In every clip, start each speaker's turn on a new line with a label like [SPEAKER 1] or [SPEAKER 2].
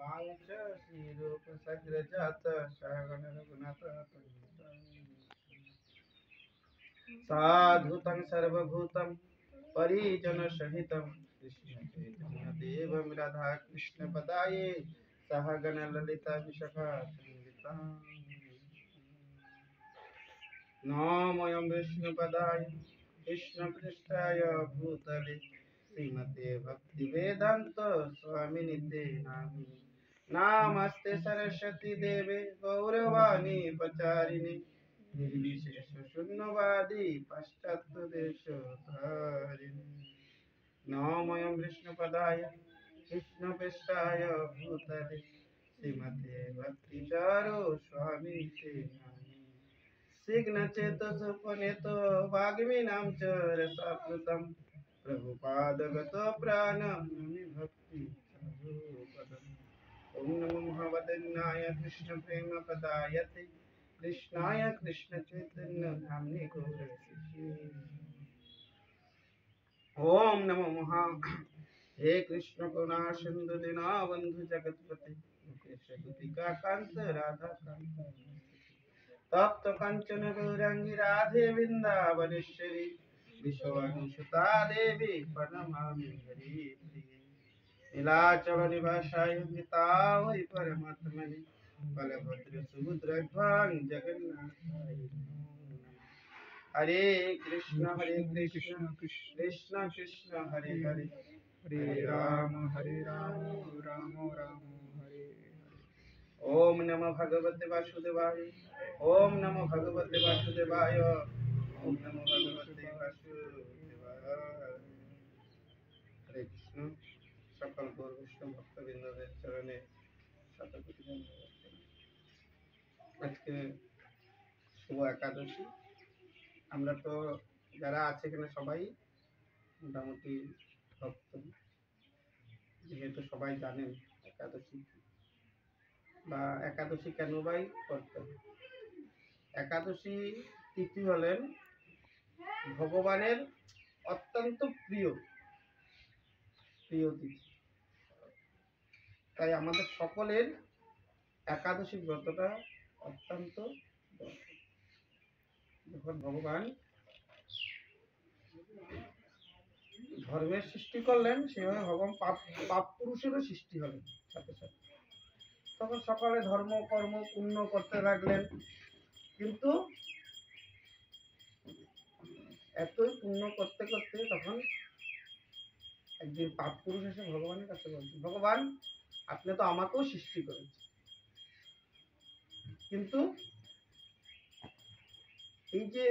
[SPEAKER 1] पांच श्रीरूप सग्रजात श्रवण रघुनाथ साधुतं सर्वभूतं परिजन सहितं कृष्ण चैतन्य देवं राधा कृष्ण पदाये सहगण ललिता विशाखान्वितां नमोऽयं विष्णुपदाय कृष्णपृष्ठाय भूतले श्रीमते भक्तिवेदान्त स्वामिनिते नामिने नमस्ते सरस्वती देवे गौरवाणी प्रचारिणे निर्विशेष शून्यवादी पाश्चात्य देशधारिणे नमोऽयं विष्णुपदाय कृष्णपृष्ठाय भूतले श्रीमते भक्तिचारो स्वामिनिते नामिने सिग्नचेतसोपनेतो वाग्मीनां च रसाप्लुतं प्रभुपादगतो प्राणमि भक्ति ॐ नमो भगवते कृष्णप्रेमपदायते कृष्णाय कृष्णचैतन्य नाम्ने गौरशिष्ये ॐ नमो महा हे कृष्ण करुणा सिंधु दीनबंधु जगतपते मुकेश गोपिका कांत राधा कांत तप्त कंचन गौरांगी राधे वृंदावनेश्वरी विश्ववानुसुता देवी प्रणमामि हरि प्रिये नीलाचल निवासाय निताय परमात्मने बलभद्र सुभद्रध्वां जगन्नाथाय नमो नमः। हरे कृष्ण कृष्ण कृष्ण हरे हरे
[SPEAKER 2] हरे राम राम राम हरे हरे।
[SPEAKER 1] ओम नमो भगवते वासुदेवाय ओम नमो भगवते वासुदेवाय ओम नमो भगवते वासुदेवाय हरे कृष्ण सकल गौर वैष्णव भक्तबृंদের চরণে শতকোটি ধন্যবাদ। আজকে শুভ একাদশী। আমরা তো যারা আছে এখানে সবাই মোটামুটি ভক্ত, যেহেতু সবাই জানেন একাদশী বা একাদশী কেন বাই করতে হয়। একাদশী তিথি হলেন ভগবানের অত্যন্ত প্রিয় প্রিয় তিথি, তাই আমাদের সকলের একাদশী ব্রতটা অত্যন্ত দরকার। যখন ভগবান ধর্মের সৃষ্টি করলেন, সেভাবে ভগবান পাপ পুরুষেরও সৃষ্টি হলেন সাথে সাথে। তখন সকালে ধর্ম কর্ম পুণ্য করতে লাগলেন, কিন্তু এতই পুণ্য করতে করতে তখন একদিন পাপ পুরুষ এসে ভগবানের কাছে বলছেন, ভগবান আপনি তো আমাকেও সৃষ্টি করেছেন, কিন্তু এই যে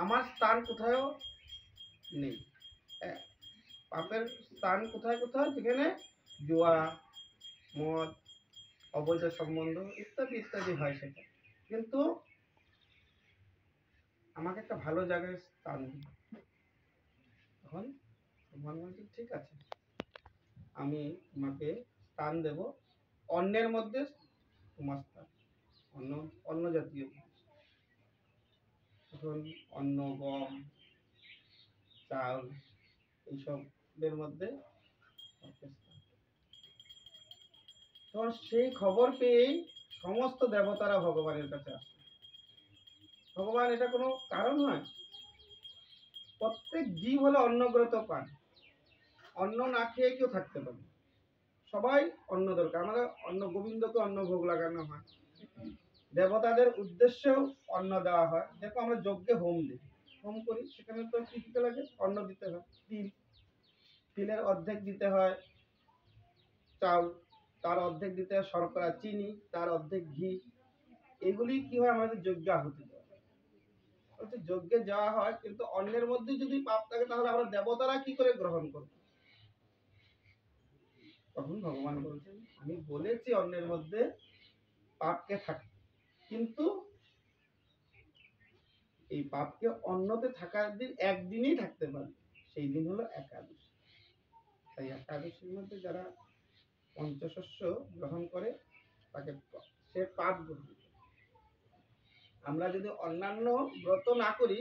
[SPEAKER 1] আমার স্থান কোথাও নেই। পাপের স্থান কোথায় কোথায়, যেখানে জুয়া মদ অবৈধ সম্বন্ধ ইত্যাদি ইত্যাদি হয় সেটা, কিন্তু আমাকে একটা ভালো জায়গায় স্থান দিন। তখন ভগবান বলছেন ঠিক আছে, আমি তোমাকে স্থান দেব, অন্যের মধ্যে তোমার স্থান, অন্য অন্য জাতীয় জিনিস। তখন অন্ন গম চাল এইসবের মধ্যে তখন সেই খবর পেয়েই সমস্ত দেবতারা ভগবানের কাছে আসে। ভগবান এটা কোনো কারণ নয়, প্রত্যেক জীব হলো অন্নগ্রত প্রাণ, অন্ন না খেয়ে কেউ থাকতে পারে, সবাই অন্ন দরকার। আমাদের অন্ন গোবিন্দকে অন্ন ভোগ লাগানো হয়, দেবতাদের উদ্দেশ্যেও অন্ন দেওয়া হয়। দেখো আমরা যজ্ঞে হোম দিই, হোম করি, সেখানে তো কি দিতে লাগে, অন্ন দিতে হয়। তিলের অর্ধেক দিতে হয় চাল, তার অর্ধেক দিতে হয় শর্করা চিনি, তার অর্ধেক ঘি। এগুলি কি হয়, আমাদের যজ্ঞ আহুতি দেওয়া হয়। যজ্ঞে যাওয়া হয়, কিন্তু অন্যের মধ্যে যদি পাপ থাকে তাহলে আমরা দেবতারা কি করে গ্রহণ করব? তখন ভগবান বলছেন, আমি বলেছি অন্যের মধ্যে পাপকে থাকতে, কিন্তু এই পাপকে অন্যতে থাকার দিন একদিনই থাকতে পারে, সেই দিন হলো একাদশী। তাই একাদশীর মধ্যে যারা পঞ্চশস্য গ্রহণ করে তাকে সে পাপ গ্রহণ করে। আমরা যদি অন্যান্য ব্রত না করি,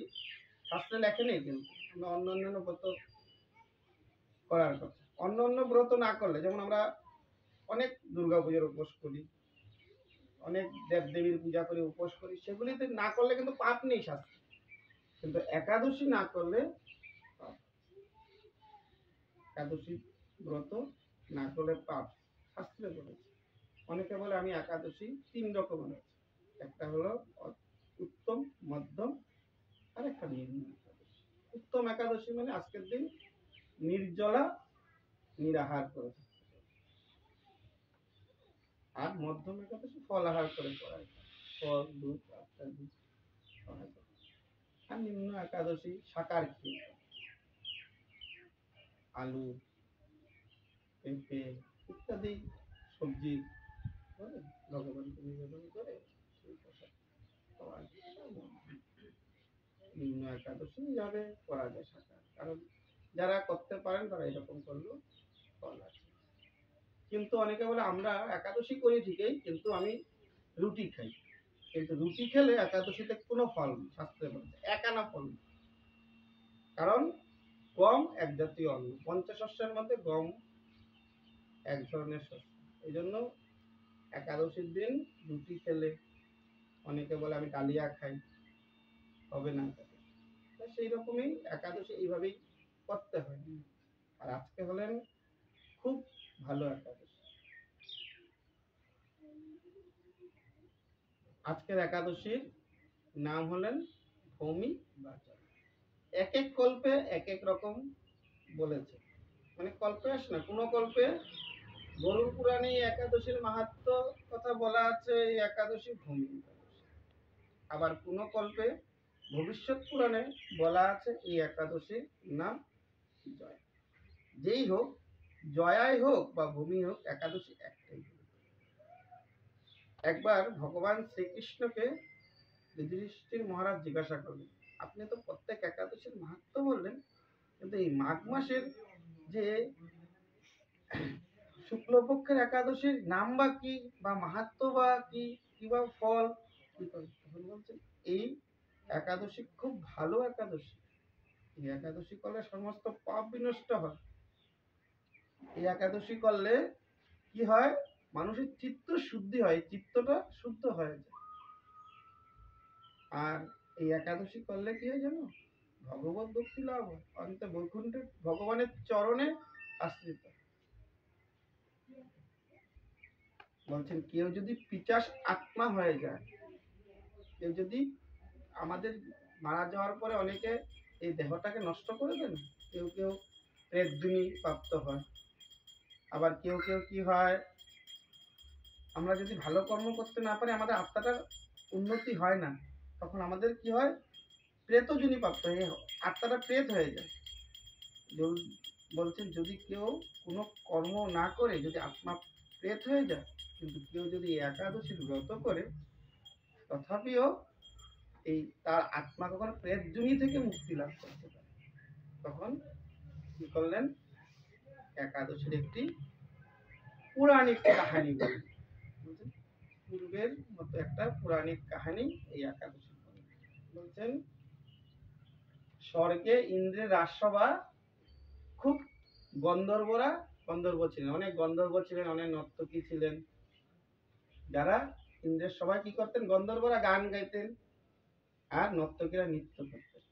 [SPEAKER 1] শাস্ত্রে লেখে নেই কিন্তু আমরা অন্যান্য ব্রত করার কথা। অন্য ব্রত না করলে, যেমন আমরা অনেক দুর্গা পুজোর উপোস করি, অনেক দেবদেবীর পূজা করে উপোস করি, সেগুলিতে না করলে কিন্তু পাপ নেই শাস্ত্রে, কিন্তু একাদশী না করলে পাপ। একাদশী ব্রত না করলে পাপ শাস্ত্রে বলেছে। অনেকে বলে আমি একাদশী 3 রকমের আছে, একটা হলো উত্তম, মধ্যম, আর একটা নিম্ন একাদশী। উত্তম একাদশী মানে আজকের দিন নির্জলা নিরাহার করে থাকে। আর মধ্যম একাদশী ফল আহার করে করা যায়, ফল, দুধ, ইত্যাদি খাওয়া যায়। আর নিম্ন একাদশী শাকার খেয়ে, আলু, পেঁপে ইত্যাদি সবজি করে ভগবানকে নিবেদন করে সেই প্রসাদ খাওয়া যায়। নিম্ন একাদশী যাবে করা যায় শাকার, কারণ যারা করতে পারেন তারা এরকম করলেও ফল আছে। কিন্তু অনেকে বলে আমরা একাদশী করি ঠিকই, কিন্তু আমি রুটি খাই, কিন্তু রুটি খেলে একাদশীতে কোনো ফল নেই, শাস্ত্রে বলছে একানা ফল নেই। কারণ গম এক জাতীয় অন্ন, পঞ্চশস্যের মধ্যে গম এক ধরনের শস্য। এই জন্য একাদশীর দিন রুটি খেলে, অনেকে বলে আমি ডালিয়া খাই, হবে না একাদশী। সেই রকমই একাদশী এইভাবেই করতে হয়। আর আজকে হলেন খুব ভালো একাদশী। আজকের একাদশীর নাম হলেন ভৌমি বা জয়। এক এক কল্পে এক এক রকম বলেছে, মানে কল্পে আসে না, কোনো কল্পে গরুর পুরাণে একাদশীর মাহাত্ম্য কথা বলা আছে, এই একাদশী ভূমি একাদশী। আবার কোনো কল্পে ভবিষ্যৎ পুরাণে বলা আছে এই একাদশীর নাম জয়। যেই হোক, জয়াই হোক বা ভূমি হোক, একাদশী একটাই। একবার ভগবান শ্রীকৃষ্ণকে যুধিষ্ঠির মহারাজ জিজ্ঞাসা করলেন, আপনি তো প্রত্যেক একাদশীর মাহাত্ম্য বললেন, কিন্তু এই মাঘ মাসের যে শুক্লপক্ষের একাদশীর নাম বা কি, বা মাহাত্ম্য বা কি, কিংবা ফল কি করে? তখন বলছেন এই একাদশী খুব ভালো একাদশী, এই একাদশী করলে সমস্ত পাপ বিনষ্ট হয়। এই একাদশী করলে কি হয়, মানুষের চিত্ত শুদ্ধি হয়, চিত্তটা শুদ্ধ হয়ে যায়। আর এই একাদশী করলে কি হয় জানো, ভগবত ভক্তি লাভ হয়, অন্ত বৈকুণ্ঠে ভগবানের চরণে আশ্রিত। বলছেন কেউ যদি পিচাস আত্মা হয়ে যায়, কেউ যদি, আমাদের মারা যাওয়ার পরে অনেকে এই দেহটাকে নষ্ট করে দেন, কেউ কেউ প্রেতজনি প্রাপ্ত হয়, আবার কেউ কেউ কি হয়, আমরা যদি ভালো কর্ম করতে না পারি, আমাদের আত্মাটার উন্নতি হয় না, তখন আমাদের কি হয়, প্রেতজনি প্রাপ্ত হয়ে আত্মাটা প্রেত হয়ে যায়। বলছেন যদি কেউ কোনো কর্ম না করে যদি আত্মা প্রেত হয়ে যায়, কিন্তু কেউ যদি একাদশীর ব্রত করে, তথাপিও এই তার আত্মা কখনো প্রেতজনি থেকে মুক্তি লাভ করতে পারে। তখন কি করলেন, একাদশীর একটি পৌরাণিক কাহিনী বলেন, পূর্বের মতো একটা পৌরাণিক কাহিনী এই একাদশী। বলছেন স্বর্গে ইন্দ্রের রাজসভা, খুব গন্ধর্বরা, গন্ধর্ব ছিলেন, অনেক গন্ধর্ব ছিলেন, অনেক নর্তকী ছিলেন, যারা ইন্দ্রের সবাই কি করতেন, গন্ধর্বরা গান গাইতেন আর নর্তকীরা নৃত্য করতেন।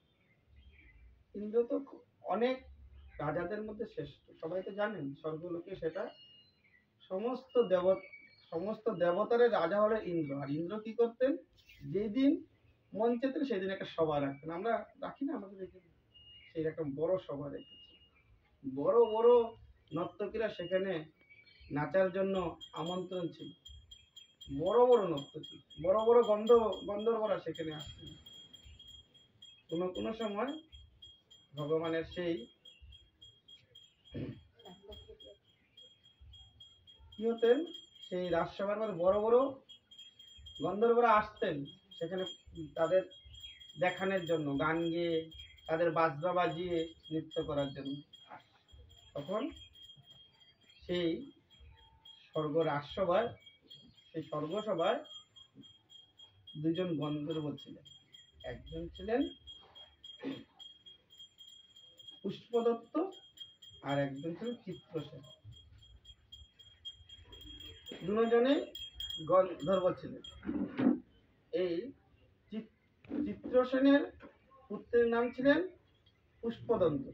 [SPEAKER 1] ইন্দ্র তো অনেক রাজাদের মধ্যে শ্রেষ্ঠ, সবাই তো জানেন, স্বর্গলোকে সেটা সমস্ত দেবতারের রাজা হলেন ইন্দ্র। আর ইন্দ্র কি করতেন, যেদিন মন চেতেন সেদিন একটা সভা রাখতেন, আমরা রাখি না আমাদের এখানে, সেই একটা বড় সভা রেখেছে, বড় বড় নর্তকীরা সেখানে নাচার জন্য আমন্ত্রণ ছিল, বড় বড় নর্তকী, বড় বড় গন্ধর্বরা সেখানে আসতেন। কোনো কোনো সময় ভগবানের সেই কি হতেন, সেই রাজসভার মধ্যে বড় বড় গন্ধর্বরা আসতেন সেখানে তাদের দেখানোর জন্য, গান গেয়ে তাদের বাজনা বাজিয়ে নৃত্য করার জন্য। তখন সেই স্বর্গ রাজসভায়, সেই স্বর্গসভায় দুজন গন্ধর্ব ছিলেন, একজন ছিলেন পুষ্পদত্ত আর একজন ছিলেন চিত্রসেন। দুজনে গন্ধর্ব ছিলেন। এই চিত্রসেনের পুত্রের নাম ছিলেন পুষ্পদন্ত,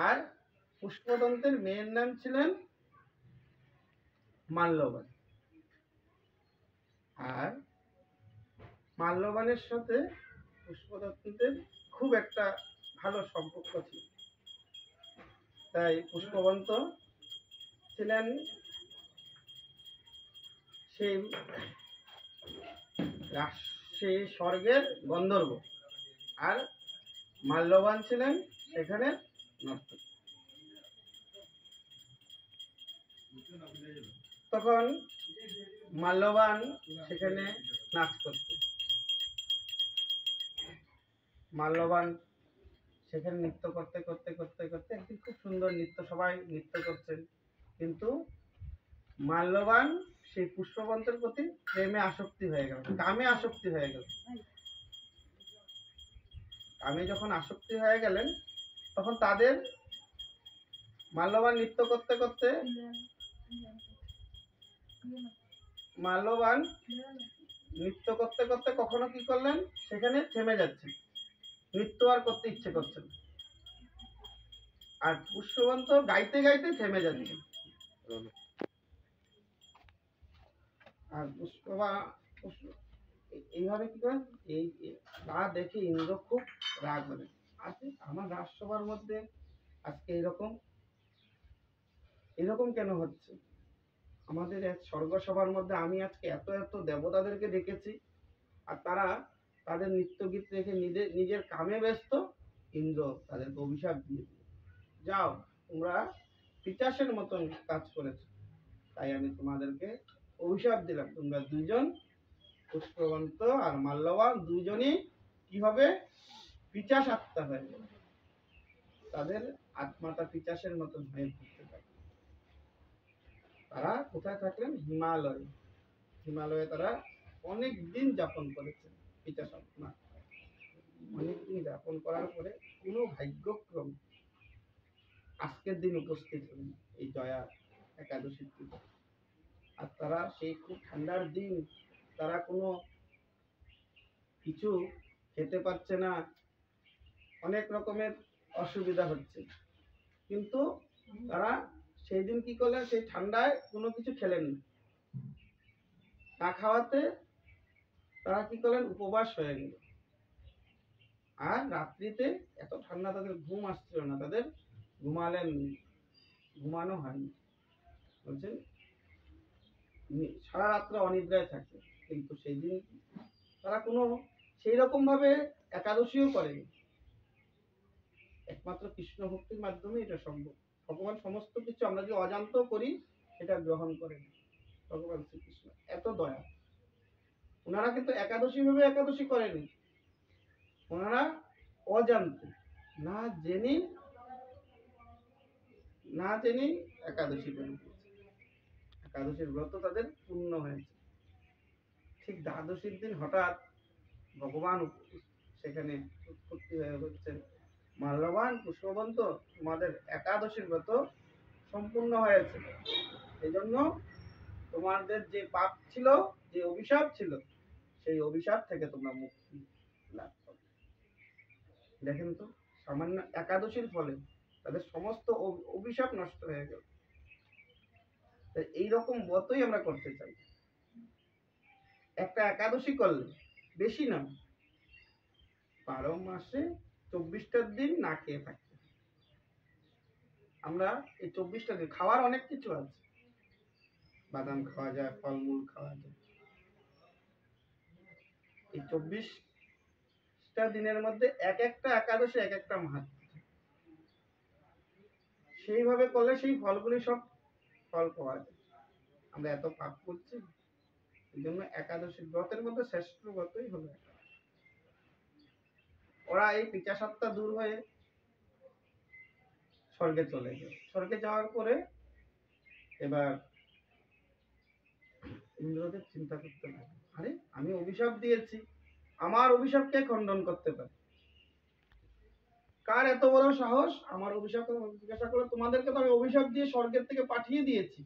[SPEAKER 1] আর পুষ্পদন্তের মেয়ের নাম ছিলেন মাল্যবান। আর মাল্যবানের সাথে পুষ্পদন্তের খুব একটা ভালো সম্পর্ক ছিল। তাই পুষ্পবন্ত ছিলেন সেই সেই স্বর্গের গন্ধর্ব, আর মাল্যবান ছিলেন সেখানে নর্তক। তখন মাল্যবান সেখানে নাচ করতেন। মাল্যবান সেখানে নৃত্য করতে করতে করতে করতে একদিন খুব সুন্দর নৃত্য, সবাই নৃত্য করছেন, কিন্তু মাল্যবান সেই পুষ্পবন্তের প্রতি প্রেমে আসক্তি হয়ে গেল, কামে আসক্তি হয়ে গেল। কামে যখন আসক্তি হয়ে গেলেন, তখন তাদের মাল্যবান নৃত্য করতে করতে মাল্যবান নৃত্য করতে করতে কখনো কি করলেন, সেখানে থেমে যাচ্ছে, নৃত্য আর করতে ইচ্ছে করছে না। আর পুষ্পবন্ত গাইতে গাইতে থেমে যাচ্ছে। আর এইভাবে কি করেন, এই তা দেখে ইন্দ্র খুব রাগ হলেন। আজকে আমার রাজসভার মধ্যে আজকে এরকম এরকম কেন হচ্ছে? আমাদের এক স্বর্গসভার মধ্যে আমি আজকে এত এত দেবতাদেরকে দেখেছি, আর তারা তাদের নৃত্য গীত রেখে নিজের কামে ব্যস্ত। ইন্দ্র তাদেরকে অভিশাপ দিয়ে দিল, যাও তোমরা পিচাসের মতন কাজ করেছো, তাই আমি তোমাদেরকে অভিশাপ দিলাম, তোমরা দুইজন পুষ্পবন্ত আর মাল্যবান দুইজনই কি হবে, পিচাস আত্মা হয়ে যাবে। তাদের আত্মাটা পিচাসের মতন হয়ে ঘুরতে থাকে। তারা কোথায় থাকলেন? হিমালয়ে। হিমালয়ে তারা অনেক দিন যাপন করেছেন। পিচাস আত্মা অনেক দিন যাপন করার পরে কোনো ভাগ্যক্রম আজকের দিন উপস্থিত হলেন এই জয়া একাদশীর পুজো। আর তারা সেই খুব ঠান্ডার দিন, তারা কোনো কিছু খেতে পারছে না, অনেক রকমের অসুবিধা হচ্ছে, কিন্তু তারা সেই দিন কি করলেন, সেই ঠান্ডায় কোনো কিছু খেলেন না খাওয়াতে তারা কি করলেন, উপবাস হয়ে গেল। আর রাত্রিতে এত ঠান্ডা, তাদের ঘুম আসছিল না, তাদের ঘুমানো হয়নি। বলছেন সারা রাত্রে অনিদ্রায় থাকে, কিন্তু সেই দিন তারা কোনো সেই রকম ভাবে একাদশীও করেনি। একমাত্র কৃষ্ণ ভক্তির মাধ্যমে এটা সম্ভব। ভগবান সমস্ত কিছু আমরা যে অজান্ত করি সেটা গ্রহণ করেন ভগবান শ্রীকৃষ্ণ, এত দয়া। ওনারা কিন্তু একাদশী ভাবে একাদশী করেনি, ওনারা অজান্তে না জেনে একাদশী করেন। একাদশীর ব্রত তাদের পূর্ণ হয়েছে। ঠিক দ্বাদশীর দিন হঠাৎ ভগবান সেখানে উৎপত্তি হয়ে হচ্ছেন, মাল্যবান পুষ্পবন্ত তোমাদের একাদশীর ব্রত সম্পূর্ণ হয়েছে, এই জন্য তোমাদের যে পাপ ছিল, যে অভিশাপ ছিল, সেই অভিশাপ থেকে তোমরা মুক্তি লাভ করো। দেখেন তো, সামান্য একাদশীর ফলে তাদের সমস্ত অভিশাপ নষ্ট হয়ে গেল। এইরকম ব্রতই আমরা করতে চাই। একটা একাদশী করলে বেশি না, 12 মাসে 24টা দিন না খেয়ে থাকতে। আমরা এই 24টা দিন খাওয়ার অনেক কিছু আছে, বাদাম খাওয়া যায়, ফলমূল খাওয়া যায়। এই 24টা দিনের মধ্যে এক একটা একাদশী এক একটা মাহাত্ম্য। সেইভাবে করলে সেই ফলগুলি সব ফল পাওয়া যায়। আমরা এত পাপ করছি, এই জন্য একাদশী ব্রতের মধ্যে শ্রেষ্ঠ ব্রতই হলো একাদশী। ওরা এই পিচাসত্তা দূর হয়ে স্বর্গে চলে গেল। স্বর্গে যাওয়ার পরে এবার ইন্দ্রদেব চিন্তা করতে লাগলো, আরে আমি অভিশাপ দিয়েছি, আমার অভিশাপ কে খণ্ডন করতে পারে? কার এত বড় সাহস আমার অভিশাপ জিজ্ঞাসা করে? তোমাদেরকে তো আমি অভিশাপ দিয়ে স্বর্গের থেকে পাঠিয়ে দিয়েছি,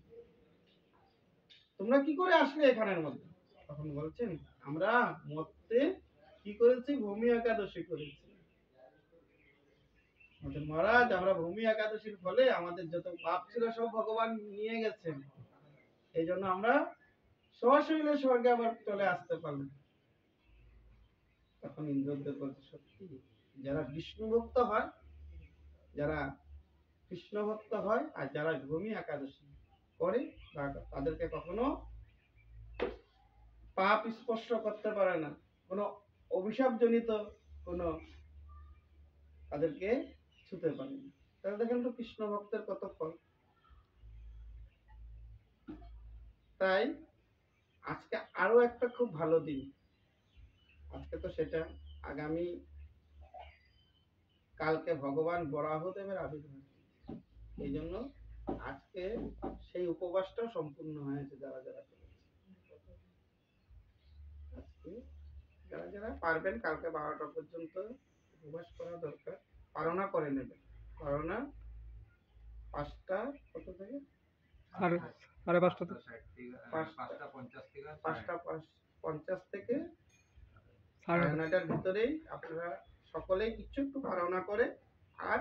[SPEAKER 1] তোমরা কি করে আসলে এখানের মধ্যে? তখন বলছেন, আমরা মরতে কি করেছি? ভূমি একাদশী করেছি। বলছেন, মহারাজ, আমরা ভূমি একাদশীর ফলে আমাদের যত পাপ ছিল সব ভগবান নিয়ে গেছেন, এই জন্য আমরা সশরীরে স্বর্গে আবার চলে আসতে পারলাম। তখন ইন্দ্রদেব বলছে, সত্যি, যারা বিষ্ণু ভক্ত হয়, যারা কৃষ্ণ ভক্ত হয়, আর যারা ভূমি একাদশী করে, তাদেরকে কখনো পাপ স্পর্শ করতে পারে না, কোনো অভিশাপ জনিত কোনো তাদেরকে ছুতে পারে না। তাহলে দেখেন তো কৃষ্ণ ভক্তের কত ফল। তাই আজকে আরো একটা খুব ভালো দিন। আজকে তো সেটা, আগামী কালকে ভগবান বরাহদেবের আবির্ভাব। এই জন্য আজকে সেই উপবাসটাও সম্পূর্ণ হয়েছে যারা যারা করেছে। আজকে যারা যারা পারবেন কালকে 12টা পর্যন্ত উপবাস করা দরকার, পারনা করে নেবেন। পারনা 5টা কত থেকে?
[SPEAKER 2] আর সাড়ে পাঁচটা তো।
[SPEAKER 1] 5টা 50 থেকে
[SPEAKER 2] সাড়ে
[SPEAKER 1] 9টার ভিতরেই আপনারা সকলেই কিছু একটু পারনা করে আর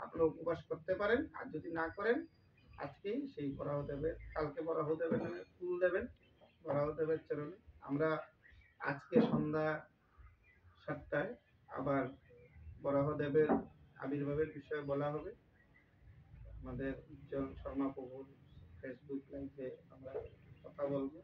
[SPEAKER 1] আপনারা উপবাস করতে পারেন। আর যদি না করেন, আজকেই সেই বরাহদেবের, কালকে বরাহদেবের নামে ফুল দেবেন বরাহদেবের চরণে। আমরা আজকে সন্ধ্যা 7টায় আবার বরাহদেবের আবির্ভাবের বিষয়ে বলা হবে। আমাদের উজ্জ্বল শর্মা প্রভুর ফেসবুক লাইভে আমরা কথা বলবো।